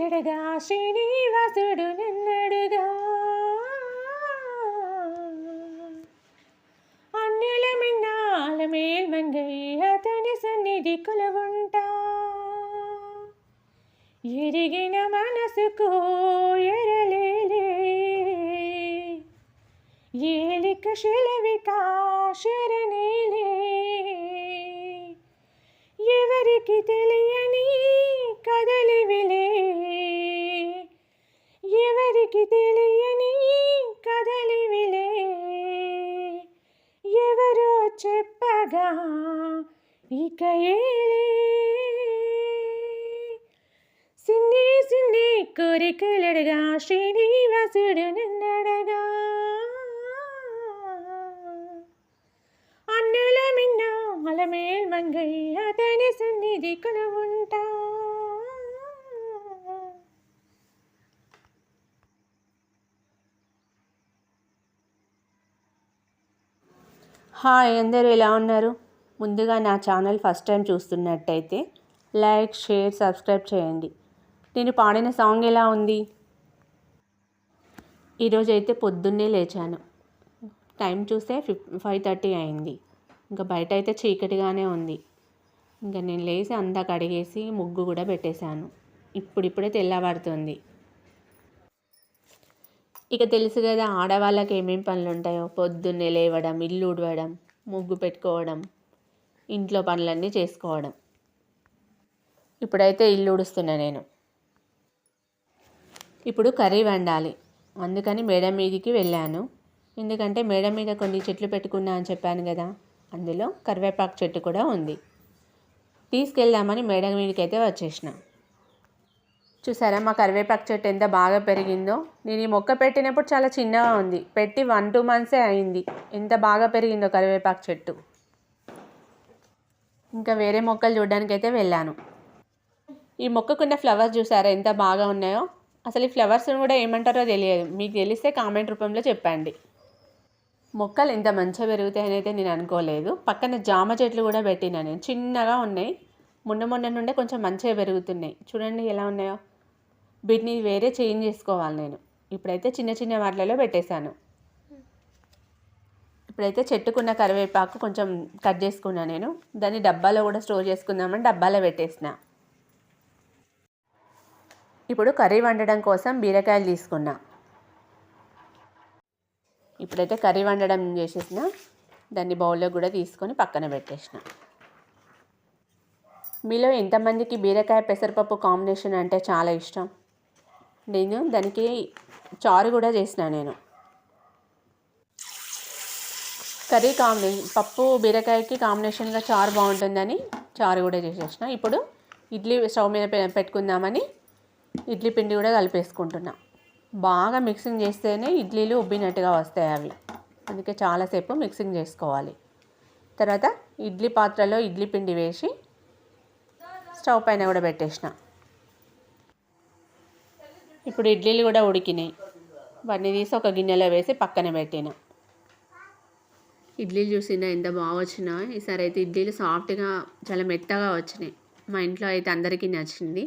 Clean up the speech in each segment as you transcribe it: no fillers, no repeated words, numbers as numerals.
కోరికలడగా శ్రీనివాసుడు నన్నడుగా, అన్యుల మిన్నాల మేల్మంగై అతని సన్నిధి కొలువుంటా, ఎరిగిన మనసుకు ఎరలేలే ఏలిక శిలవికా శరణేలే, ఎవరికి తెలియని కదలివిలే, ఎవరికి తెలియని కదలివిలే, ఎవరో చెప్పగా ఇక ఏలే, సిన్ని సిన్ని కోరికలడగా శ్రీనివాసుడు నన్నడగా, అన్నుల మిన్నాల మేల్మంగై అతని సన్నిధి కొలువుంటా. హాయ్, అందరూ ఎలా ఉన్నారు? ముందుగా నా ఛానల్ ఫస్ట్ టైం చూస్తున్నట్టయితే లైక్, షేర్, సబ్స్క్రైబ్ చేయండి. నేను పాడిన సాంగ్ ఎలా ఉంది? ఈరోజు అయితే పొద్దున్నే లేచాను. టైం చూస్తే 5:30 అయింది. ఇంకా బయట అయితే చీకటిగానే ఉంది. ఇంకా నేను లేచి అంతా కడిగేసి ముగ్గు కూడా పెట్టేశాను. ఇప్పుడిప్పుడే తెల్లవారుతుంది. ఇక తెలుసు కదా, ఆడవాళ్ళకి ఏమేమి పనులు ఉంటాయో. పొద్దున్నే లేవడం, ఇల్లు ఉడవడం, ముగ్గు పెట్టుకోవడం, ఇంట్లో పనులన్నీ చేసుకోవడం. ఇప్పుడైతే ఇల్లు ఉడుస్తున్నా నేను. ఇప్పుడు కర్రీ వండాలి. అందుకని మేడ మీదకి వెళ్ళాను. ఎందుకంటే మేడ మీద కొన్ని చెట్లు పెట్టుకున్నా అని చెప్పాను కదా, అందులో కరివేపాకు చెట్టు కూడా ఉంది. తీసుకెళ్దామని మేడ మీదకి అయితే వచ్చేసిన. చూసారా మా కరివేపాకు చెట్టు ఎంత బాగా పెరిగిందో. నేను ఈ మొక్క పెట్టినప్పుడు చాలా చిన్నగా ఉంది. పెట్టి 1-2 మంత్సే అయింది. ఎంత బాగా పెరిగిందో కరివేపాకు చెట్టు. ఇంకా వేరే మొక్కలు చూడడానికి అయితే వెళ్ళాను. ఈ మొక్కకున్న ఫ్లవర్స్ చూసారా ఎంత బాగా ఉన్నాయో. అసలు ఈ ఫ్లవర్స్ని కూడా ఏమంటారో తెలియదు. మీకు తెలిస్తే కామెంట్ రూపంలో చెప్పండి. మొక్కలు ఎంత మంచిగా పెరుగుతాయని అయితే నేను అనుకోలేదు. పక్కన జామ చెట్లు కూడా పెట్టినా నేను. చిన్నగా ఉన్నాయి. మొన్న నుండే కొంచెం మంచిగా పెరుగుతున్నాయి. చూడండి ఎలా ఉన్నాయో. వీటిని వేరే చేంజ్ చేసుకోవాలి నేను. ఇప్పుడైతే చిన్న చిన్న వాటిలలో పెట్టేశాను. ఇప్పుడైతే చెట్టుకున్న కరివేపాకు కొంచెం కట్ చేసుకున్నా నేను. దాన్ని డబ్బాలో కూడా స్టోర్ చేసుకుందామని డబ్బాలో పెట్టేసిన. ఇప్పుడు కర్రీ వండడం కోసం బీరకాయలు తీసుకున్నా. ఇప్పుడైతే కర్రీ వండడం చేసేసిన. దాన్ని బౌల్లో కూడా తీసుకొని పక్కన పెట్టేసిన. మీలో ఎంతమందికి బీరకాయ పెసరపప్పు కాంబినేషన్ అంటే చాలా ఇష్టం? నేను దానికి చారు కూడా చేసిన నేను. కర్రీ పప్పు బీరకాయకి కాంబినేషన్గా చారు బాగుంటుందని చారు కూడా చేసేసిన. ఇప్పుడు ఇడ్లీ స్టవ్ మీద పెట్టుకుందామని ఇడ్లీ పిండి కూడా కలిపేసుకుంటున్నా. బాగా మిక్సింగ్ చేస్తేనే ఇడ్లీలు ఉబ్బినట్టుగా వస్తాయి అవి. అందుకే చాలాసేపు మిక్సింగ్ చేసుకోవాలి. తర్వాత ఇడ్లీ పాత్రలో ఇడ్లీ పిండి వేసి స్టవ్ పైన కూడా పెట్టేసిన. ఇప్పుడు ఇడ్లీలు కూడా ఉడికినాయి. వాటిని తీసి ఒక గిన్నెలో వేసి పక్కన పెట్టిన. ఇడ్లీలు చూసినా ఎంత బాగా వచ్చినాయి. ఈసారి అయితే ఇడ్లీలు సాఫ్ట్గా చాలా మెత్తగా వచ్చినాయి. మా ఇంట్లో అయితే అందరికీ నచ్చింది.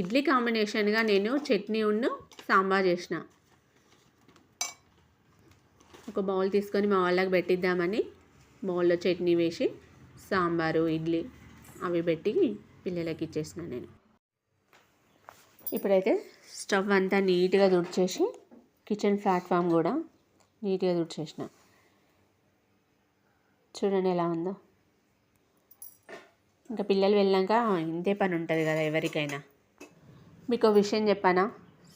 ఇడ్లీ కాంబినేషన్గా నేను చట్నీ సాంబార్ చేసిన. ఒక బౌల్ తీసుకొని మా వాళ్ళకి పెట్టిద్దామని బౌల్లో చట్నీ వేసి సాంబారు, ఇడ్లీ అవి పెట్టి పిల్లలకి ఇచ్చేసిన నేను. ఇప్పుడైతే స్టవ్ అంతా నీట్గా తుడిచేసి కిచెన్ ప్లాట్ఫామ్ కూడా నీట్గా తుడిచేసిన. చూడండి ఎలా ఉందో. ఇంకా పిల్లలు వెళ్ళాక ఇంతే పని ఉంటుంది కదా ఎవరికైనా. మీకు విషయం చెప్పానా,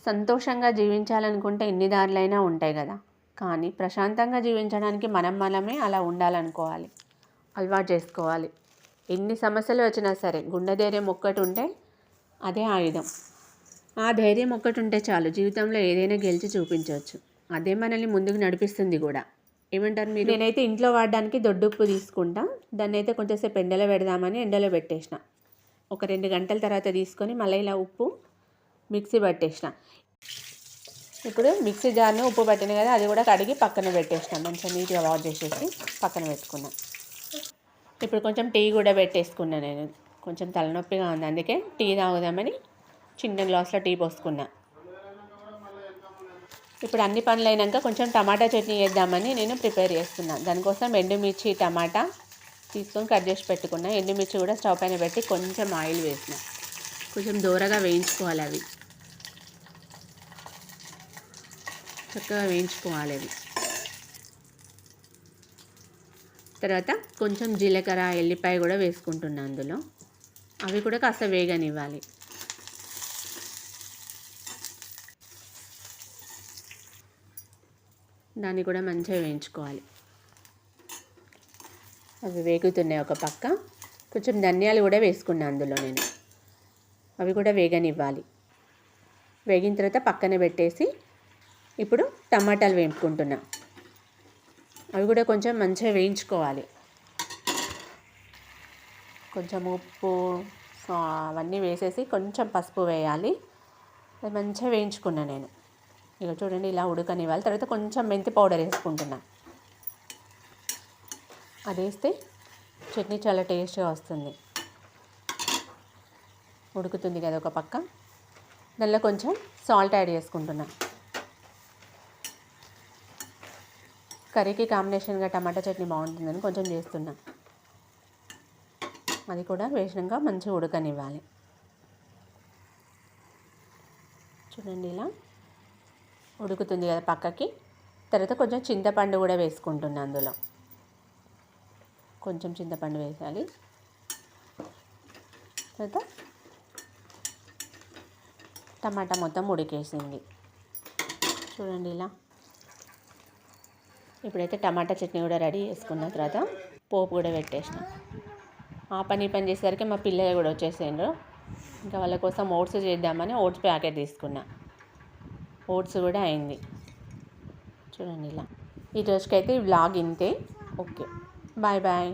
సంతోషంగా జీవించాలనుకుంటే ఎన్ని దారులైనా ఉంటాయి కదా, కానీ ప్రశాంతంగా జీవించడానికి మనమే అలా ఉండాలనుకోవాలి, అలవాటు చేసుకోవాలి. ఎన్ని సమస్యలు వచ్చినా సరే గుండె ధైర్యం ఒక్కటి ఉంటే అదే ఆయుధం. ఆ ధైర్యం ఒక్కటి ఉంటే చాలు, జీవితంలో ఏదైనా గెలిచి చూపించవచ్చు. అదే మనల్ని ముందుకు నడిపిస్తుంది కూడా. ఏమంటారు మీరు? నేనైతే ఇంట్లో వాడడానికి దొడ్డుప్పు తీసుకుంటా. దాన్ని అయితే కొంచెంసేపు ఎండలో పెడదామని ఎండలో పెట్టేసిన. ఒక 2 గంటల తర్వాత తీసుకొని మళ్ళీ ఇలా ఉప్పు మిక్సీ పట్టేసిన. ఇప్పుడు మిక్సీ జార్ను ఉప్పు పట్టిన కదా, అది కూడా కడిగి పక్కన పెట్టేసిన. మంచిగా నీట్గా వాష్ చేసేసి పక్కన పెట్టుకున్నా. ఇప్పుడు కొంచెం టీ కూడా పెట్టేసుకున్నా నేను. కొంచెం తలనొప్పిగా ఉంది, అందుకే టీ తాగుదామని చిన్న గ్లాస్లో టీ పోసుకున్నా. ఇప్పుడు అన్ని పనులు అయినాక కొంచెం టమాటా చట్నీ చేద్దామని నేను ప్రిపేర్ చేస్తున్నాను. దానికోసం ఎండుమిర్చి టమాటా తీసుకొని కట్ చేసి పెట్టుకున్నా. ఎండుమిర్చి కూడా స్టవ్ పైన పెట్టి కొంచెం ఆయిల్ వేసిన. కొంచెం దూరగా వేయించుకోవాలి, అవి చక్కగా వేయించుకోవాలి. అవి తర్వాత కొంచెం జీలకర్ర ఎల్లిపాయ కూడా వేసుకుంటున్నాను అందులో. అవి కూడా కాస్త వేగనివ్వాలి. దాన్ని కూడా మంచిగా వేయించుకోవాలి. అవి వేగుతున్నాయి ఒక పక్క. కొంచెం ధనియాలు కూడా వేసుకున్నాను అందులో నేను. అవి కూడా వేగనివ్వాలి. వేగిన తర్వాత పక్కన పెట్టేసి ఇప్పుడు టమాటాలు వేపుకుంటున్నా. అవి కూడా కొంచెం మంచిగా వేయించుకోవాలి. కొంచెం ఉప్పు అవన్నీ వేసేసి కొంచెం పసుపు వేయాలి. అది మంచిగా వేయించుకున్నా నేను. ఇక చూడండి, ఇలా ఉడకనివ్వాలి. తర్వాత కొంచెం మెంతి పౌడర్ వేసుకుంటున్నా. అది వేస్తే చట్నీ చాలా టేస్ట్గా వస్తుంది. ఉడుకుతుంది కదా ఒక పక్క. దానిలో కొంచెం సాల్ట్ యాడ్ చేసుకుంటున్నా. కర్రీకి కాంబినేషన్గా టమాటా చట్నీ బాగుంటుందని కొంచెం చేస్తున్నా. అది కూడా వేసినాక మంచిగా ఉడకనివ్వాలి. చూడండి, ఇలా ఉడుకుతుంది కదా పక్కకి. తర్వాత కొంచెం చింతపండు కూడా వేసుకుంటున్నా. అందులో కొంచెం చింతపండు వేసాలి. తర్వాత టమాటా మొత్తం ఉడికేసింది. చూడండి ఇలా. ఇప్పుడైతే టమాటా చట్నీ కూడా రెడీ చేసుకున్న తర్వాత పోపు కూడా పెట్టేసిన. ఆ పని చేసేసరికి మా పిల్లలు కూడా వచ్చేసిండ్రు. ఇంకా వాళ్ళ కోసం ఓట్స్ చేద్దామని ఓట్స్ ప్యాకెట్ తీసుకున్నా. ఓట్స్ కూడా అయింది. చూడండి ఇలా. ఈ రోజుకైతే ఈ వ్లాగ్ ఇంతే. Okay, bye bye.